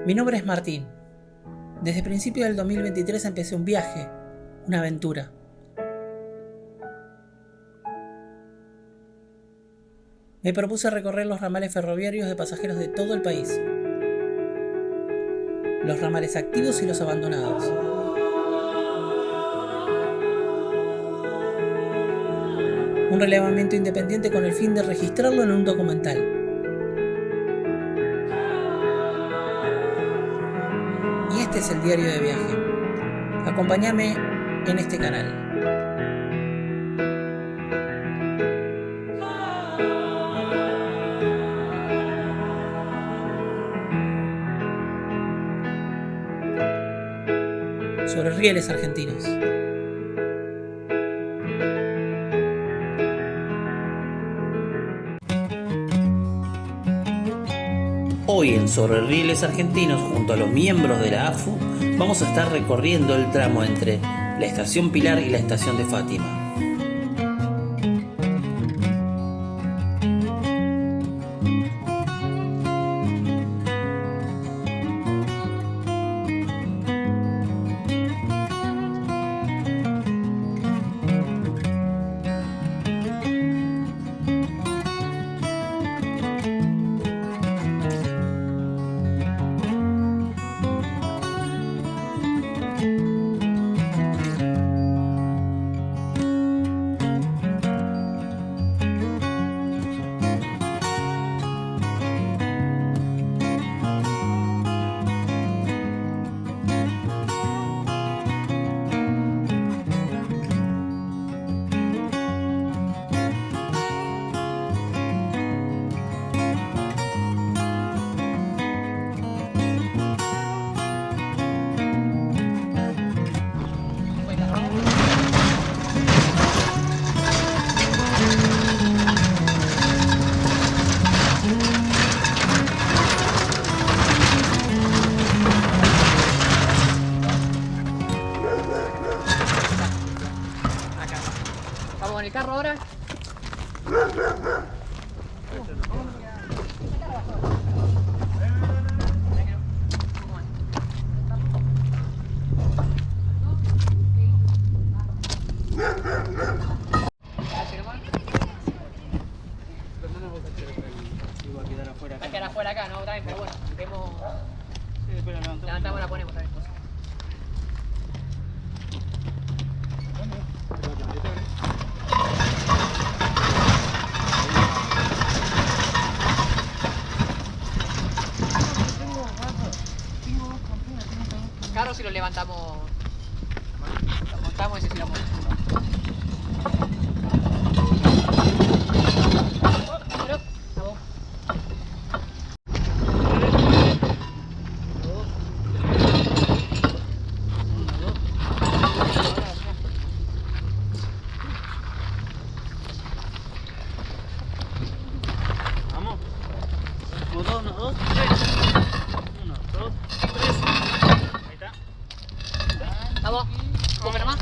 Mi nombre es Martín. Desde principios del 2023 empecé un viaje, una aventura. Me propuse recorrer los ramales ferroviarios de pasajeros de todo el país. Los ramales activos y los abandonados. Un relevamiento independiente con el fin de registrarlo en un documental. Y este es el diario de viaje. Acompáñame en este canal. Sobre rieles argentinos. Hoy en Sobre Rieles Argentinos, junto a los miembros de la AFU, vamos a estar recorriendo el tramo entre la estación Pilar y la estación de Fátima. ¿Vamos en el carro ahora? Va a quedar afuera acá, ¿no? También, pero bueno, levantamos, la ponemos también. Carro si lo levantamos, lo montamos y se tiramos. Vamos. 1, 2, 3. 1, 2, 3. Ahí está. Vamos, ¿cómo nomás?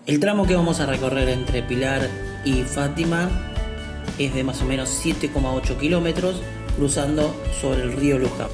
El tramo que vamos a recorrer entre Pilar y Fátima es de más o menos 7,8 kilómetros, cruzando sobre el río Luján.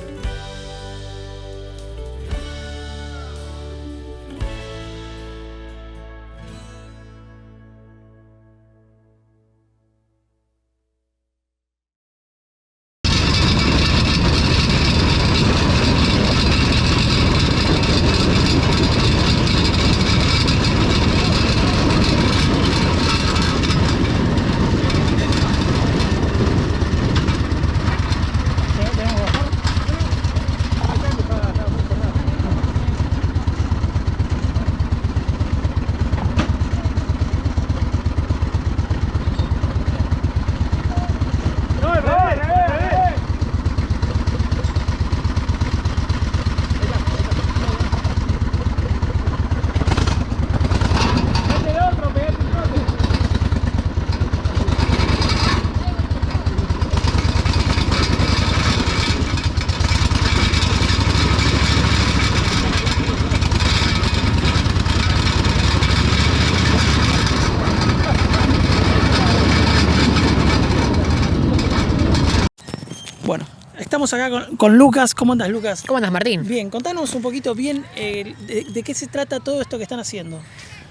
Bueno, estamos acá con Lucas. ¿Cómo andas, Lucas? ¿Cómo andas, Martín? Bien, contanos un poquito bien de qué se trata todo esto que están haciendo.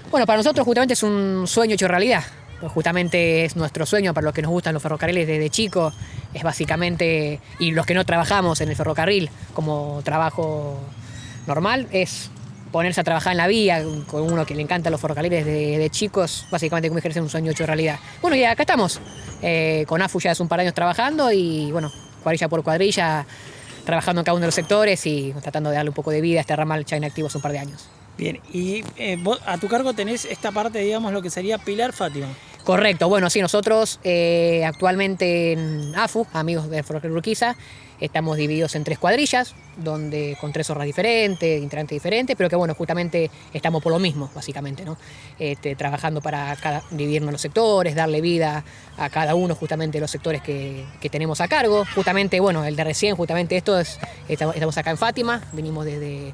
Bueno, para nosotros justamente es un sueño hecho realidad. Pues justamente es nuestro sueño para los que nos gustan los ferrocarriles desde chico. Es básicamente, y los que no trabajamos en el ferrocarril como trabajo normal, es ponerse a trabajar en la vía con uno que le encanta los ferrocarriles de chicos, básicamente como ejercer un sueño hecho realidad. Bueno, y acá estamos, con AFU ya hace un par de años trabajando y bueno, cuadrilla por cuadrilla, trabajando en cada uno de los sectores y tratando de darle un poco de vida a este ramal ya inactivo hace un par de años. Bien, y vos a tu cargo tenés esta parte, digamos, lo que sería Pilar Fátima. Correcto, bueno, sí, nosotros actualmente en AFU, amigos de Ferrocarril Urquiza, estamos divididos en 3 cuadrillas, donde con 3 zorras diferentes, integrantes diferentes, pero que bueno, justamente estamos por lo mismo, básicamente, ¿no? Trabajando para dividirnos en los sectores, darle vida a cada uno justamente de los sectores que tenemos a cargo. Justamente, bueno, el de recién, justamente estamos acá en Fátima, venimos desde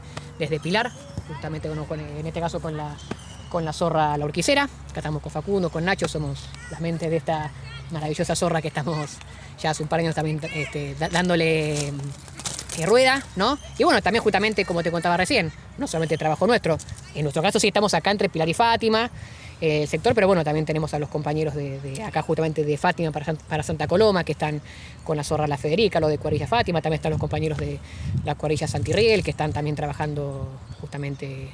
Pilar, justamente bueno, en este caso con la zorra La Urquicera. Acá estamos con Facundo, con Nacho, somos las mentes de esta maravillosa zorra que estamos ya hace un par de años también dándole rueda, ¿no? Y bueno, también justamente como te contaba recién, no solamente trabajo nuestro, en nuestro caso sí estamos acá entre Pilar y Fátima, el sector, pero bueno, también tenemos a los compañeros de acá justamente de Fátima para Santa Coloma, que están con la zorra La Federica, lo de Cuadrilla Fátima, también están los compañeros de la Cuadrilla Santirriel, que están también trabajando justamente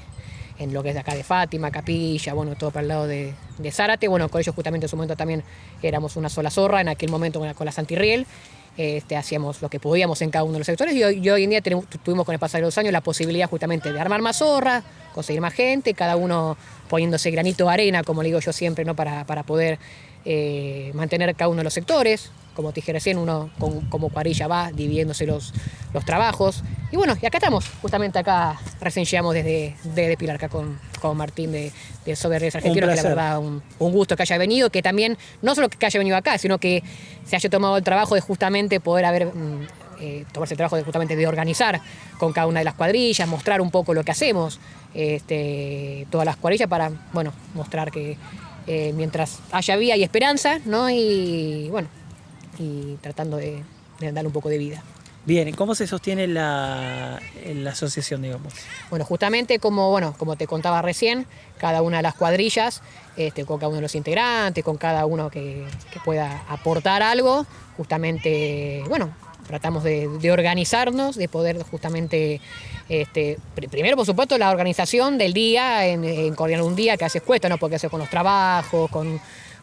en lo que es de acá de Fátima, Capilla, bueno, todo para el lado de Zárate. Bueno, con ellos justamente en su momento también éramos una sola zorra, en aquel momento con la Santirriel. Hacíamos lo que podíamos en cada uno de los sectores y hoy en día tuvimos con el pasar de los años la posibilidad justamente de armar más zorras, conseguir más gente, cada uno poniéndose granito de arena, como le digo yo siempre, ¿no? para poder mantener cada uno de los sectores. Como te dije recién, uno como cuadrilla va dividiéndose los trabajos. Y bueno, y acá estamos, justamente acá recién llegamos desde Pilar, acá con Martín de Ferrocarriles Argentinos, que la verdad un gusto que haya venido, que también, no solo que haya venido acá, sino que se haya tomado el trabajo de justamente poder tomarse el trabajo de organizar con cada una de las cuadrillas, mostrar un poco lo que hacemos, todas las cuadrillas para, bueno, mostrar que mientras haya vida y esperanza, ¿no? Y bueno, y tratando de darle un poco de vida. Bien, ¿cómo se sostiene la asociación, digamos? Bueno, justamente como te contaba recién, cada una de las cuadrillas, con cada uno de los integrantes, con cada uno que pueda aportar algo, justamente, bueno, tratamos de organizarnos, de poder justamente, primero por supuesto la organización del día, en coordinar un día que a veces cuesta, ¿no? Porque hace con los trabajos,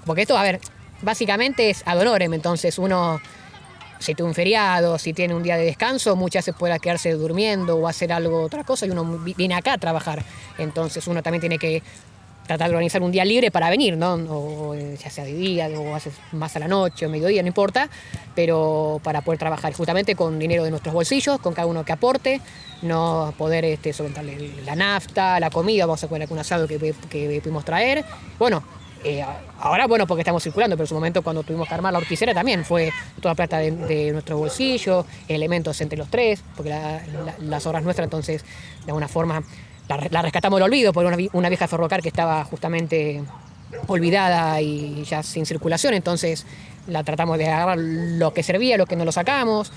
porque esto, a ver, básicamente es ad honorem, entonces uno, si tiene un feriado, si tiene un día de descanso, muchas veces puede quedarse durmiendo o hacer algo, otra cosa, y uno viene acá a trabajar. Entonces uno también tiene que tratar de organizar un día libre para venir, ¿no? O ya sea de día, o haces más a la noche o mediodía, no importa, pero para poder trabajar justamente con dinero de nuestros bolsillos, con cada uno que aporte, no poder solventarle la nafta, la comida, vamos a comer algún asado que pudimos traer. Bueno, ahora, bueno, porque estamos circulando, pero en su momento cuando tuvimos que armar la Urquicera también fue toda plata de nuestro bolsillo, elementos entre los 3, porque las obras nuestras, entonces, de alguna forma, la rescatamos del olvido por una vieja ferrocar que estaba justamente olvidada y ya sin circulación, entonces la tratamos de agarrar lo que servía, lo que no lo sacamos.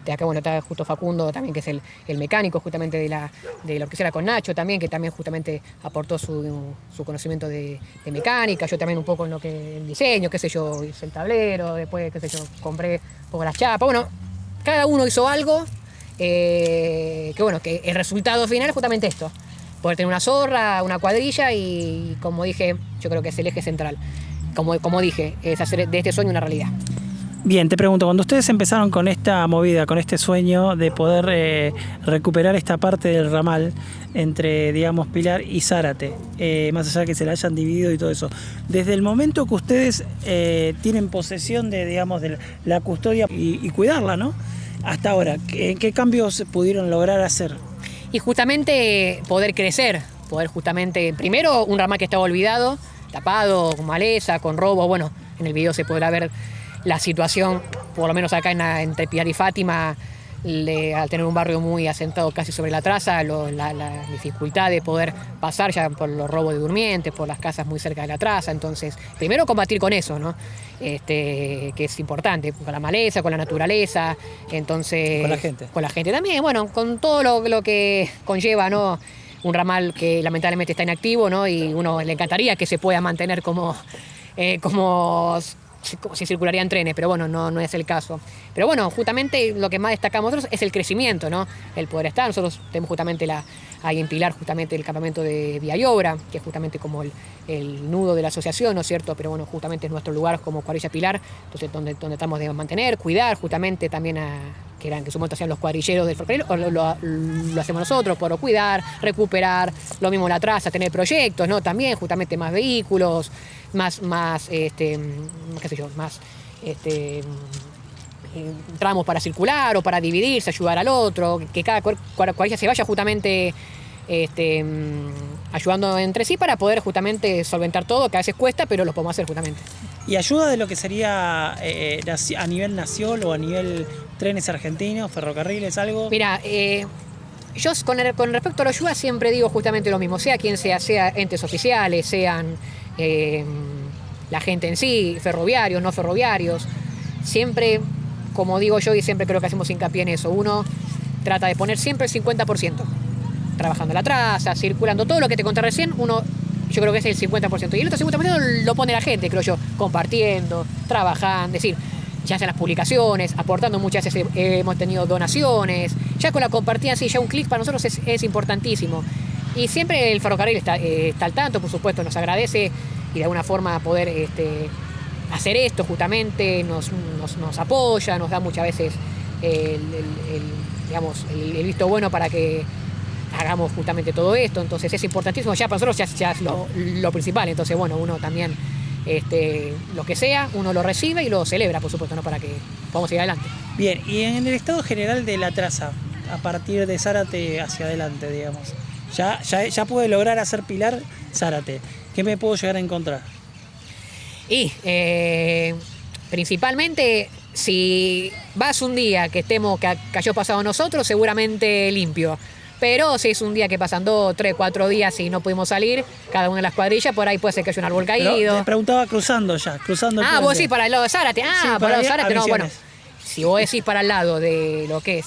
Acá bueno, está justo Facundo también, que es el mecánico justamente de la orquesta con Nacho también, que también justamente aportó su conocimiento de mecánica. Yo también un poco en lo que el diseño, qué sé yo, hice el tablero, después qué sé yo, compré un poco las chapas. Bueno, cada uno hizo algo, que bueno, que el resultado final es justamente esto: poder tener una zorra, una cuadrilla y, como dije, yo creo que es el eje central. Como dije, es hacer de este sueño una realidad. Bien, te pregunto, cuando ustedes empezaron con esta movida, con este sueño de poder recuperar esta parte del ramal entre, digamos, Pilar y Zárate, más allá de que se la hayan dividido y todo eso, desde el momento que ustedes tienen posesión de, digamos, de la custodia y cuidarla, ¿no? Hasta ahora, ¿qué cambios pudieron lograr hacer? Y justamente poder crecer, poder justamente, primero un ramal que estaba olvidado, tapado, con maleza, con robos. Bueno, en el video se podrá ver la situación, por lo menos acá entre Pilar y Fátima, al tener un barrio muy asentado casi sobre la traza, la dificultad de poder pasar ya por los robos de durmientes, por las casas muy cerca de la traza. Entonces, primero combatir con eso, ¿no? Que es importante, con la maleza, con la naturaleza, entonces... Con la gente. Con la gente también, bueno, con todo lo que conlleva, ¿no? Un ramal que lamentablemente está inactivo, ¿no? Y uno le encantaría que se pueda mantener como si circularían trenes, pero bueno, no es el caso. Pero bueno, justamente lo que más destacamos nosotros es el crecimiento, ¿no? El poder estar. Nosotros tenemos justamente ahí en Pilar justamente el campamento de Vía y Obra, que es justamente como el nudo de la asociación, ¿no es cierto? Pero bueno, justamente es nuestro lugar como Cuadrilla Pilar, entonces donde tratamos de mantener, cuidar justamente también que en su momento hacían los cuadrilleros del ferrocarril, lo hacemos nosotros, por cuidar, recuperar, lo mismo la traza, tener proyectos, ¿no? También justamente más vehículos, más qué sé yo, más tramos para circular o para dividirse, ayudar al otro, que cada cuadrilla se vaya justamente ayudando entre sí para poder justamente solventar todo, que a veces cuesta, pero lo podemos hacer justamente. ¿Y ayuda de lo que sería a nivel nacional o a nivel trenes argentinos, ferrocarriles, algo? Mira, yo con respecto a la ayuda siempre digo justamente lo mismo, sea quien sea entes oficiales, sean la gente en sí, ferroviarios, no ferroviarios, siempre, como digo yo y siempre creo que hacemos hincapié en eso, uno trata de poner siempre el 50%, trabajando la traza, circulando, todo lo que te conté recién, yo creo que es el 50%, y el otro 50% lo pone la gente, creo yo, compartiendo, trabajando, es decir, ya sean las publicaciones, aportando, muchas veces hemos tenido donaciones, ya con la compartida, sí, ya un clic para nosotros es importantísimo. Y siempre el ferrocarril está al tanto, por supuesto, nos agradece y de alguna forma poder hacer esto justamente, nos apoya, nos da muchas veces el visto bueno para que hagamos justamente todo esto, entonces es importantísimo, ya para nosotros ya es lo principal, entonces bueno, uno también lo que sea, uno lo recibe y lo celebra, por supuesto, ¿no? Para que podamos ir adelante. Bien, y en el estado general de la traza, a partir de Zárate hacia adelante, digamos, ya pude lograr hacer Pilar Zárate, ¿qué me puedo llegar a encontrar? Y principalmente, si vas un día que haya pasado nosotros, seguramente limpio. Pero si es un día que pasan 2, 3, 4 días y no pudimos salir, cada una de las cuadrillas, por ahí puede ser que haya un árbol caído. Pero te preguntaba cruzando el puente. Vos decís para el lado de Zárate. Sí, para el lado de Zárate, no, bueno. Misiones. Si vos decís para el lado de lo que es...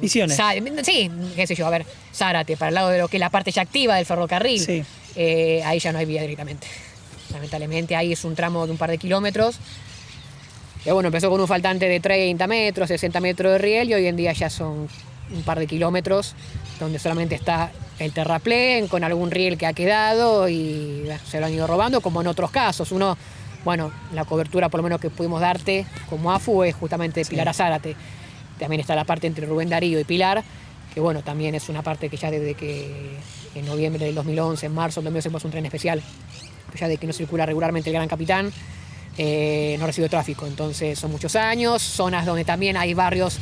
Misiones. Sí, qué sé yo, a ver, Zárate, para el lado de lo que es la parte ya activa del ferrocarril, sí. Ahí ya no hay vía directamente. Lamentablemente ahí es un tramo de un par de kilómetros. Que bueno, empezó con un faltante de 30 metros, 60 metros de riel y hoy en día ya son un par de kilómetros donde solamente está el terraplén con algún riel que ha quedado y se lo han ido robando, como en otros casos. La cobertura por lo menos que pudimos darte como AFU es justamente de Pilar a Zárate. También está la parte entre Rubén Darío y Pilar, que bueno, también es una parte que ya desde que en noviembre del 2011, en marzo del 2011 hicimos un tren especial, ya de que no circula regularmente el Gran Capitán, no recibe tráfico. Entonces son muchos años, zonas donde también hay barrios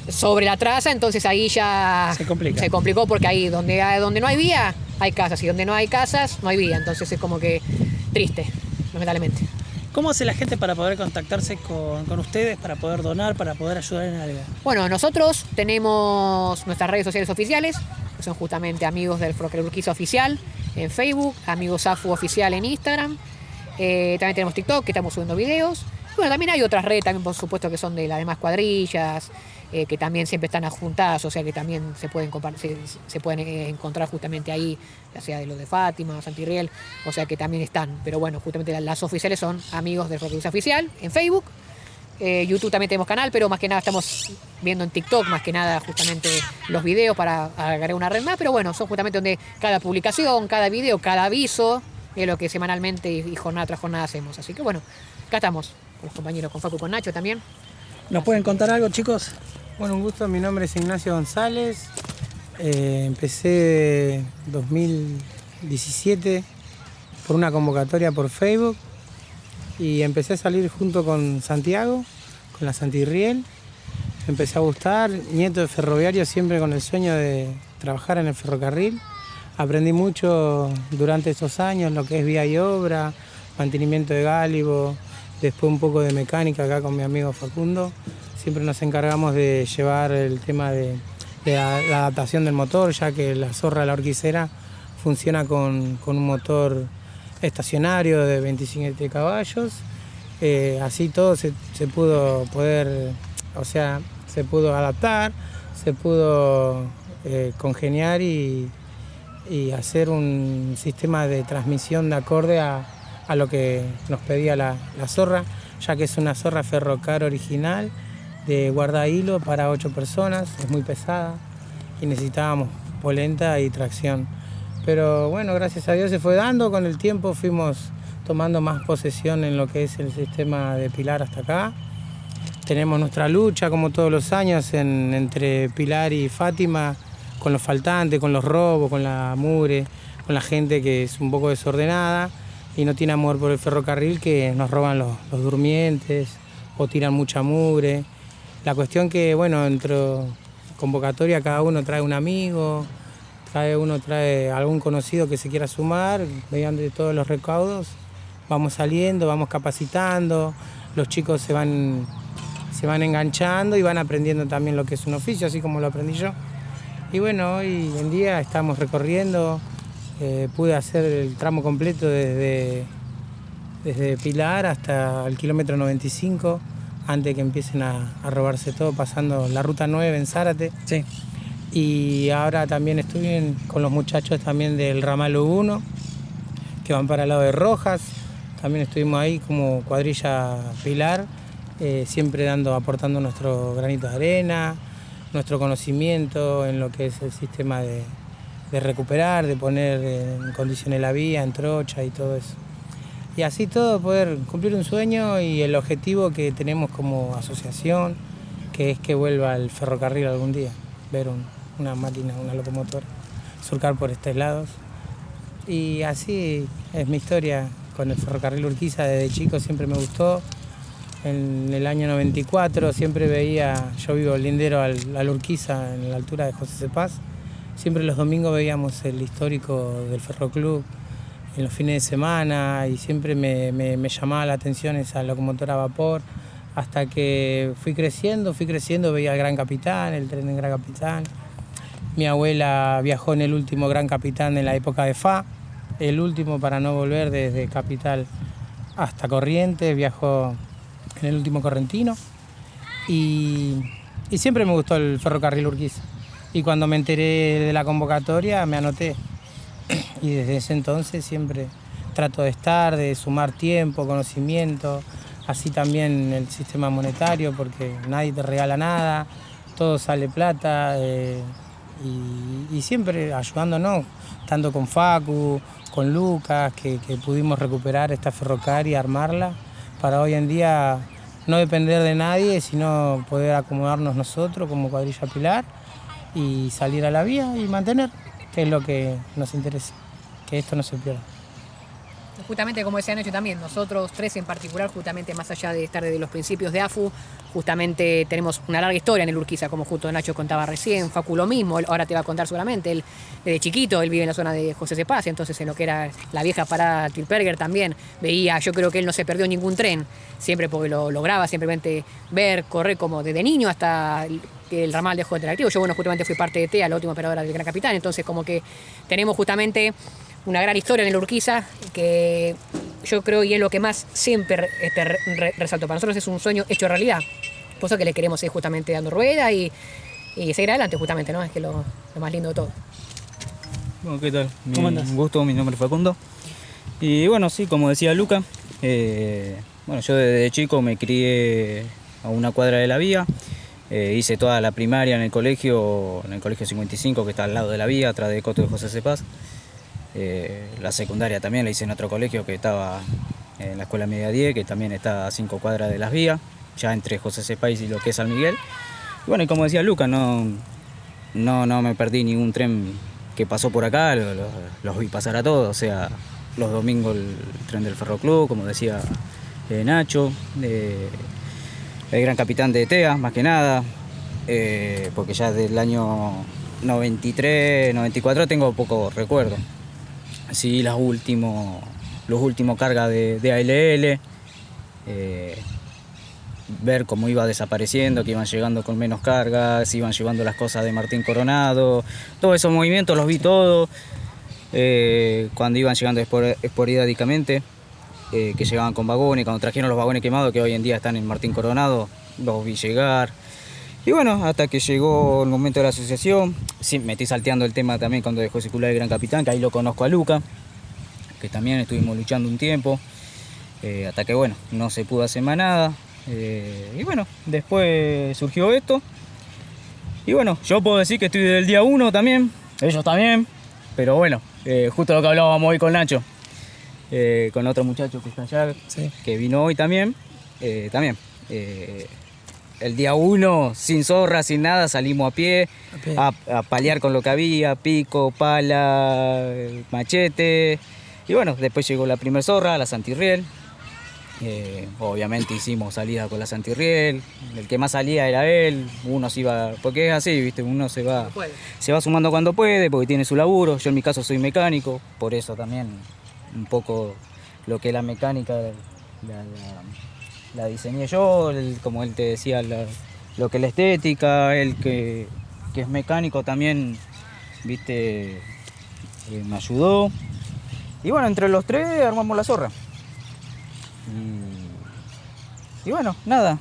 sobre la traza, entonces ahí ya se complicó porque ahí donde no hay vía hay casas y donde no hay casas no hay vía, entonces es como que triste, lamentablemente. ¿Cómo hace la gente para poder contactarse con ustedes, para poder donar, para poder ayudar en algo? Bueno, nosotros tenemos nuestras redes sociales oficiales, que son justamente Amigos del Ferrocarril Urquiza Oficial en Facebook, Amigos AFU Oficial en Instagram. También tenemos TikTok, que estamos subiendo videos. Bueno, también hay otras redes, también por supuesto, que son de las demás cuadrillas, que también siempre están adjuntadas, o sea que también se pueden encontrar justamente ahí, ya sea de los de Fátima, Santi Riel, o sea que también están. Pero bueno, justamente las oficiales son Amigos del Ferrocarril Oficial en Facebook. YouTube también tenemos canal, pero más que nada estamos viendo en TikTok, más que nada justamente los videos para agregar una red más. Pero bueno, son justamente donde cada publicación, cada video, cada aviso es lo que semanalmente y jornada tras jornada hacemos. Así que bueno, acá estamos con los compañeros, con Facu y con Nacho también. ¿Nos pueden contar algo, chicos? Bueno, un gusto, mi nombre es Ignacio González. Empecé en 2017 por una convocatoria por Facebook y empecé a salir junto con Santiago, con la Santi Riel. Empecé a gustar, nieto de ferroviario, siempre con el sueño de trabajar en el ferrocarril. Aprendí mucho durante estos años, lo que es vía y obra, mantenimiento de gálibo, después un poco de mecánica acá con mi amigo Facundo. Siempre nos encargamos de llevar el tema de la adaptación del motor, ya que la Zorra La Urquicera funciona con un motor estacionario de 27 caballos. Así todo se pudo adaptar, se pudo congeniar y hacer un sistema de transmisión de acorde a lo que nos pedía la Zorra, ya que es una Zorra Ferrocar original de guardahilo para 8 personas, es muy pesada y necesitábamos polenta y tracción. Pero bueno, gracias a Dios se fue dando, con el tiempo fuimos tomando más posesión en lo que es el sistema de Pilar hasta acá. Tenemos nuestra lucha, como todos los años, entre Pilar y Fátima, con los faltantes, con los robos, con la mugre, con la gente que es un poco desordenada y no tiene amor por el ferrocarril, que nos roban los durmientes o tiran mucha mugre. La cuestión que, bueno, entre convocatoria cada uno trae un amigo, cada uno trae algún conocido que se quiera sumar, mediante todos los recaudos vamos saliendo, vamos capacitando, los chicos se van enganchando y van aprendiendo también lo que es un oficio, así como lo aprendí yo. Y bueno, hoy en día estamos recorriendo, pude hacer el tramo completo desde Pilar hasta el kilómetro 95, antes de que empiecen a robarse todo, pasando la ruta 9 en Zárate. Sí. Y ahora también estuve con los muchachos también del ramal 1, que van para el lado de Rojas. También estuvimos ahí como cuadrilla Pilar, siempre aportando nuestro granito de arena, nuestro conocimiento en lo que es el sistema de recuperar, de poner en condiciones la vía, en trocha y todo eso. Y así todo poder cumplir un sueño y el objetivo que tenemos como asociación, que es que vuelva el ferrocarril algún día, ver una máquina, una locomotora, surcar por estos lados. Y así es mi historia con el ferrocarril Urquiza. Desde chico siempre me gustó. En el año 94 siempre veía, yo vivo lindero al Urquiza, en la altura de José Cepaz. Siempre los domingos veíamos el histórico del Ferroclub en los fines de semana y siempre me llamaba la atención esa locomotora a vapor. Hasta que fui creciendo, veía el Gran Capitán, el tren del Gran Capitán. Mi abuela viajó en el último Gran Capitán en la época de FA, el último para no volver desde Capital hasta Corrientes, viajó en el último correntino y siempre me gustó el ferrocarril Urquiza. Y cuando me enteré de la convocatoria me anoté y desde ese entonces siempre trato de estar, de sumar tiempo, conocimiento, así también el sistema monetario, porque nadie te regala nada, todo sale plata y siempre ayudándonos, tanto con Facu, con Lucas, que pudimos recuperar esta ferrocar y armarla para hoy en día no depender de nadie, sino poder acomodarnos nosotros como cuadrilla Pilar y salir a la vía y mantener, que es lo que nos interesa, que esto no se pierda. justamente como decía Nacho también, nosotros tres en particular, justamente más allá de estar desde los principios de AFU, justamente tenemos una larga historia en el Urquiza, como justo Nacho contaba recién, Facu lo mismo, él ahora te va a contar seguramente, él desde chiquito, él vive en la zona de José Cepaz, entonces en lo que era la vieja parada Tilperger también veía, yo creo que él no se perdió ningún tren, siempre porque lo lograba simplemente ver, correr como desde niño hasta que el ramal dejó de tener activo. Yo, bueno, justamente fui parte de TEA, la última operadora del Gran Capitán, entonces como que tenemos justamente una gran historia en el Urquiza que yo creo y es lo que más siempre resaltó. Para nosotros es un sueño hecho realidad. Por eso que le queremos ir justamente dando rueda y seguir adelante justamente, ¿no? Es que lo más lindo de todo. Bueno, ¿qué tal? ¿Cómo andás? Un gusto, mi nombre es Facundo. Y bueno, sí, como decía Luca, bueno, yo desde chico me crié a una cuadra de la vía. Hice toda la primaria en el colegio 55, que está al lado de la vía, atrás de Coto de José Cepaz. La secundaria también la hice en otro colegio que estaba en la Escuela Media 10, que también está a 5 cuadras de las vías, ya entre José Cepaz y lo que es San Miguel. Y bueno, y como decía Luca, no me perdí ningún tren que pasó por acá, los vi pasar a todos, o sea, los domingos el tren del Ferroclub, como decía Nacho, el Gran Capitán de TEA, más que nada, porque ya del año 93, 94 tengo poco recuerdo. Sí, los últimos cargas de ALL, ver cómo iba desapareciendo, que iban llegando con menos cargas, iban llevando las cosas de Martín Coronado, todos esos movimientos los vi todos, cuando iban llegando esporádicamente, que llegaban con vagones, cuando trajeron los vagones quemados que hoy en día están en Martín Coronado, los vi llegar. Y bueno, hasta que llegó el momento de la asociación, sí, me estoy salteando el tema también cuando dejó circular el Gran Capitán, que ahí lo conozco a Luca, que también estuvimos luchando un tiempo, hasta que bueno, no se pudo hacer más nada. Y bueno, después surgió esto. Y bueno, yo puedo decir que estoy desde el día 1 también, ellos también, pero bueno, justo lo que hablábamos hoy con Nacho, con otro muchacho que está allá, sí, que vino hoy también, el día 1, sin zorra, sin nada, salimos a pie. A paliar con lo que había, pico, pala, machete. Y bueno, después llegó la primer zorra, la Santirriel. Obviamente hicimos salida con la Santirriel. El que más salía era él. Uno se iba, porque es así, ¿viste? Uno se va sumando cuando puede, porque tiene su laburo. Yo en mi caso soy mecánico, por eso también un poco lo que es la mecánica la diseñé yo, como él te decía, lo que es la estética, él que es mecánico también, viste, me ayudó. Y bueno, entre los tres armamos la zorra. Y bueno, nada,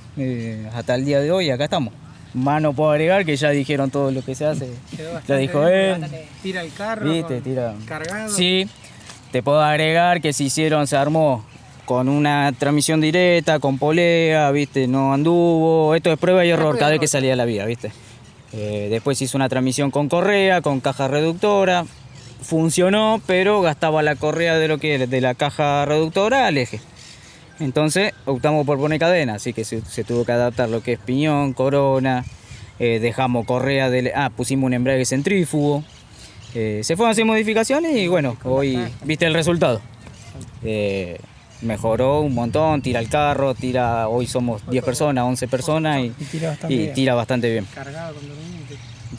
hasta el día de hoy acá estamos. Más no puedo agregar que ya dijeron todo lo que se hace. Ya dijo él. Tira el carro, ¿viste? Tira cargado. Sí, te puedo agregar que se armó con una transmisión directa, con polea, ¿viste? No anduvo. Esto es prueba y error cada vez que salía a la vía, ¿viste? Después hizo una transmisión con correa, con caja reductora. Funcionó, pero gastaba la correa de la caja reductora al eje. Entonces optamos por poner cadena, así que se tuvo que adaptar lo que es piñón, corona. Dejamos correa, pusimos un embrague centrífugo. Se fueron haciendo modificaciones y bueno, hoy viste el resultado. Mejoró un montón, tira el carro, hoy somos 10 personas, 11 personas y tira bastante bien.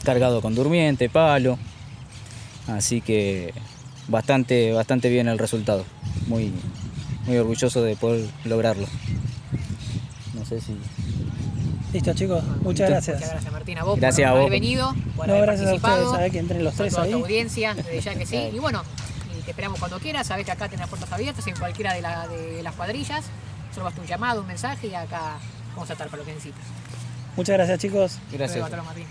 Cargado con durmiente, palo. Así que bastante bien el resultado. Muy orgulloso de poder lograrlo. No sé si... Listo, chicos, muchas gracias. Muchas gracias, Martín, a vos gracias por a haber vos. venido, por No, haber gracias a participado. ustedes, que entren los tres a toda ahí. tu audiencia, desde ya que sí. Y bueno, te esperamos cuando quieras, sabés que acá tenés las puertas abiertas en cualquiera de las cuadrillas. Solo basta un llamado, un mensaje y acá vamos a estar para lo que necesites. Muchas gracias, chicos. Gracias. Hasta luego, Martín.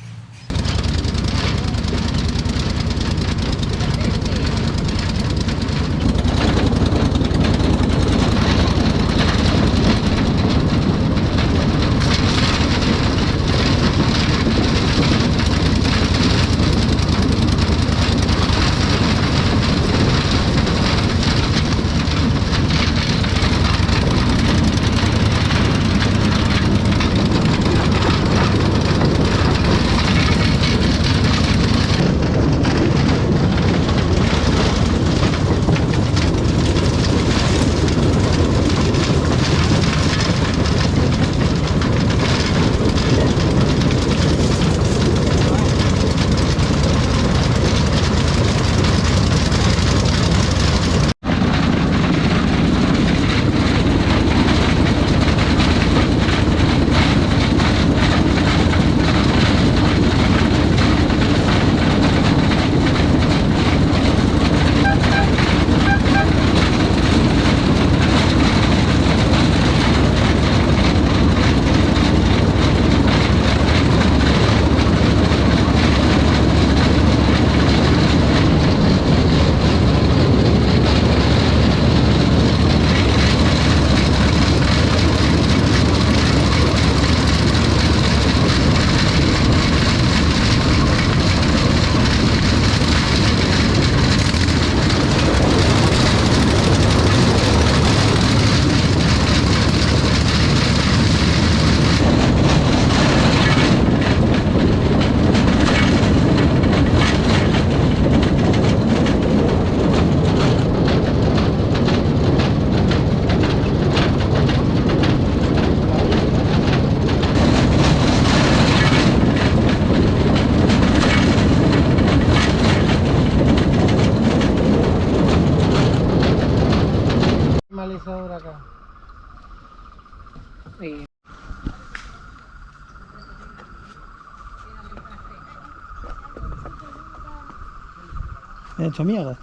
Me ha hecho mierda.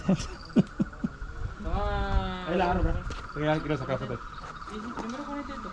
Ahí la agarro, Quiero sacar fotos. primero ponete esto.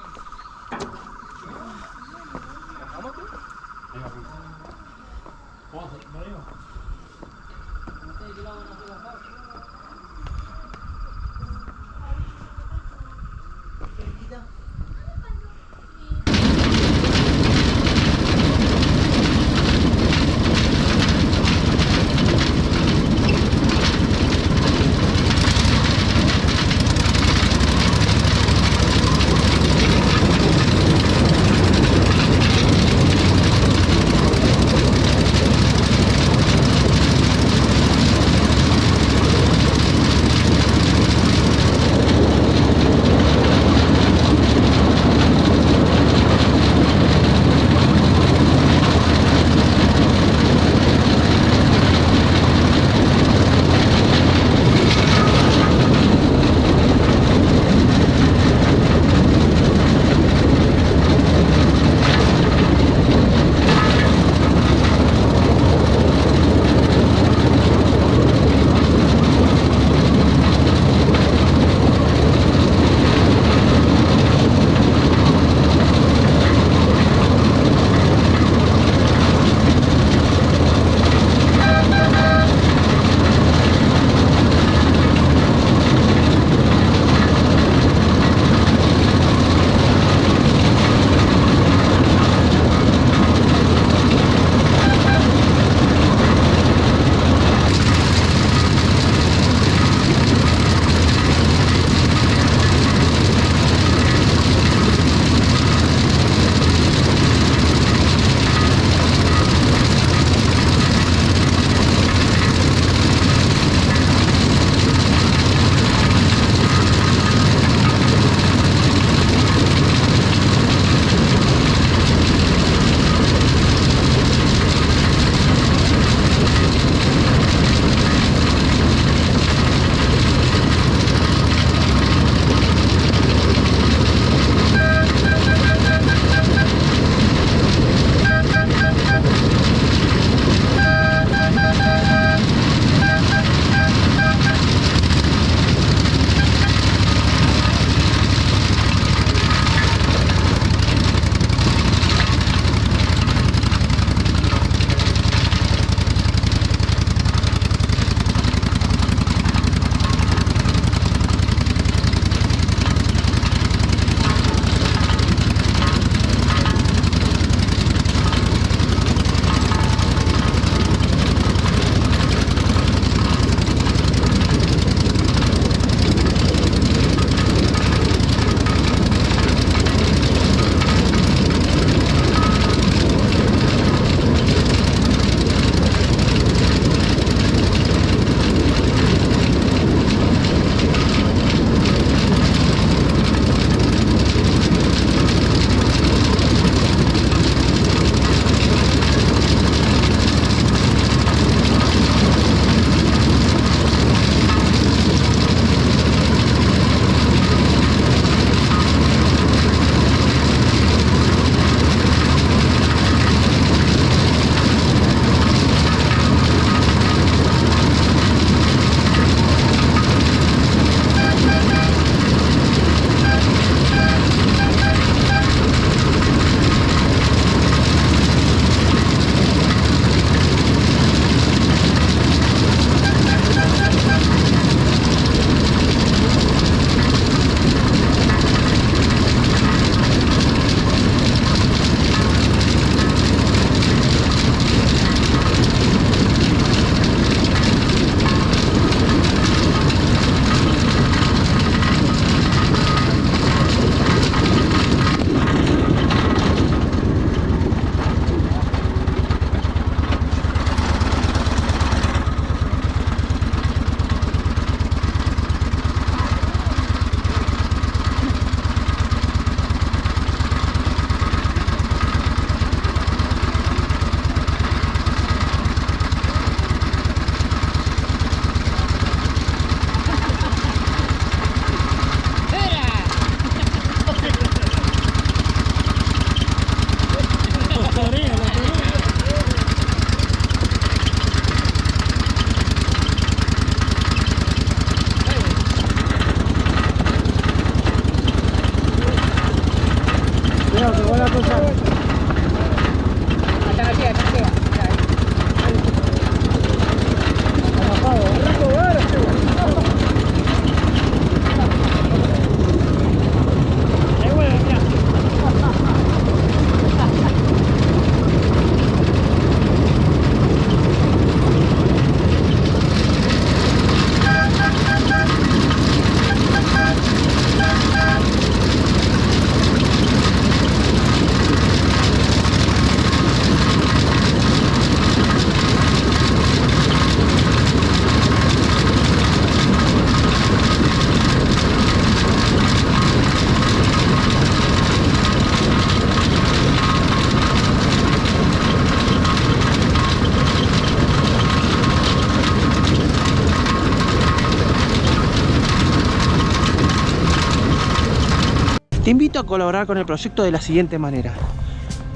invito a colaborar con el proyecto de la siguiente manera.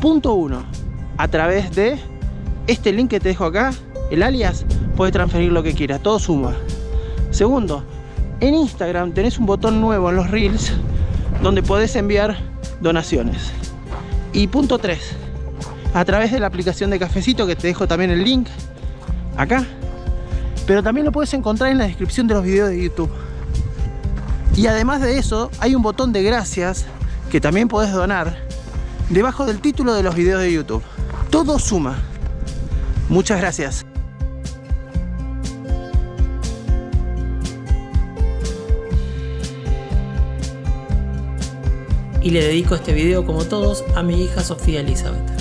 Punto 1. A través de este link que te dejo acá, el alias, puedes transferir lo que quieras, todo suma. Segundo, en Instagram tenés un botón nuevo en los Reels donde podés enviar donaciones. Y punto 3, a través de la aplicación de Cafecito, que te dejo también el link acá, pero también lo puedes encontrar en la descripción de los videos de YouTube. Y además de eso, hay un botón de gracias que también podés donar debajo del título de los videos de YouTube. Todo suma. Muchas gracias. Y le dedico este video, como todos, a mi hija Sofía Elizabeth.